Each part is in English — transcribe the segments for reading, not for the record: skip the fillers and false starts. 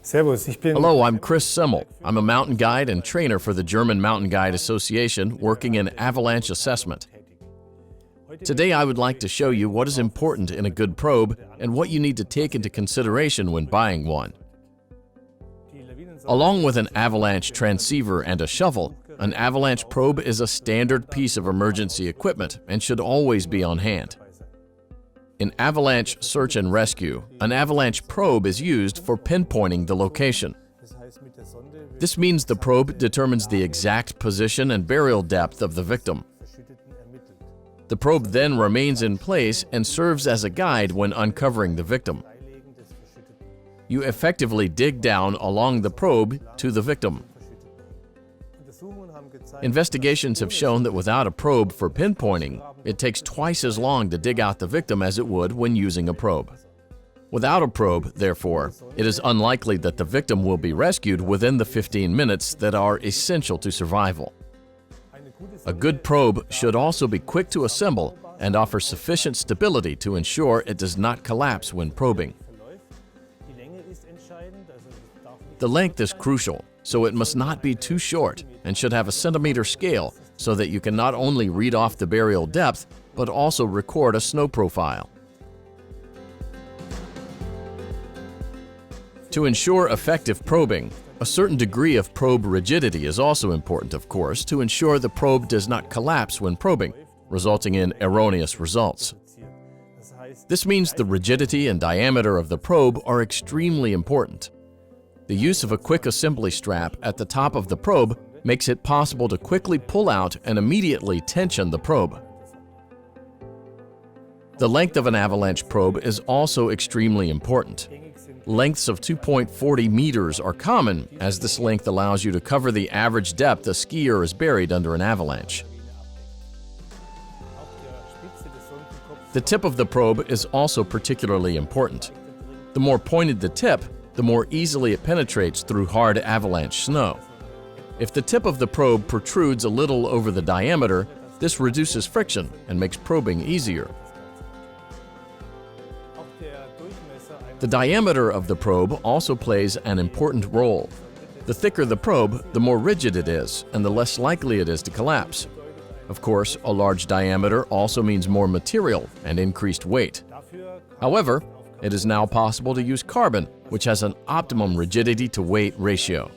Hello, I'm Chris Semmel. I'm a mountain guide and trainer for the German Mountain Guide Association working in avalanche assessment. Today I would like to show you what is important in a good probe and what you need to take into consideration when buying one. Along with an avalanche transceiver and a shovel, an avalanche probe is a standard piece of emergency equipment and should always be on hand. In avalanche search and rescue, an avalanche probe is used for pinpointing the location. This means the probe determines the exact position and burial depth of the victim. The probe then remains in place and serves as a guide when uncovering the victim. You effectively dig down along the probe to the victim. Investigations have shown that without a probe for pinpointing, it takes twice as long to dig out the victim as it would when using a probe. Without a probe, therefore, it is unlikely that the victim will be rescued within the 15 minutes that are essential to survival. A good probe should also be quick to assemble and offer sufficient stability to ensure it does not collapse when probing. The length is crucial, so it must not be too short and should have a centimeter scale so that you can not only read off the burial depth, but also record a snow profile. To ensure effective probing, a certain degree of probe rigidity is also important, of course, to ensure the probe does not collapse when probing, resulting in erroneous results. This means the rigidity and diameter of the probe are extremely important. The use of a quick assembly strap at the top of the probe makes it possible to quickly pull out and immediately tension the probe. The length of an avalanche probe is also extremely important. Lengths of 2.40 meters are common, as this length allows you to cover the average depth a skier is buried under an avalanche. The tip of the probe is also particularly important. The more pointed the tip, the more easily it penetrates through hard avalanche snow. If the tip of the probe protrudes a little over the diameter, this reduces friction and makes probing easier. The diameter of the probe also plays an important role. The thicker the probe, the more rigid it is, and the less likely it is to collapse. Of course, a large diameter also means more material and increased weight. However, it is now possible to use carbon, which has an optimum rigidity-to-weight ratio.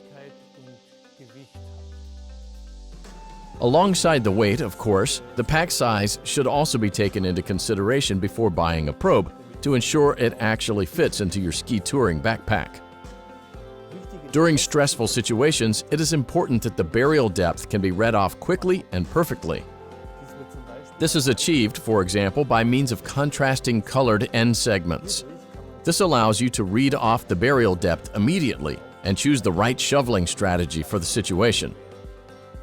Alongside the weight, of course, the pack size should also be taken into consideration before buying a probe to ensure it actually fits into your ski touring backpack. During stressful situations, it is important that the burial depth can be read off quickly and perfectly. This is achieved, for example, by means of contrasting colored end segments. This allows you to read off the burial depth immediately and choose the right shoveling strategy for the situation.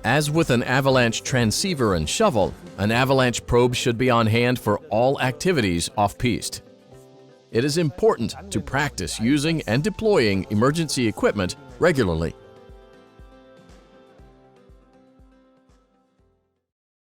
As with an avalanche transceiver and shovel, an avalanche probe should be on hand for all activities off-piste. It is important to practice using and deploying emergency equipment regularly.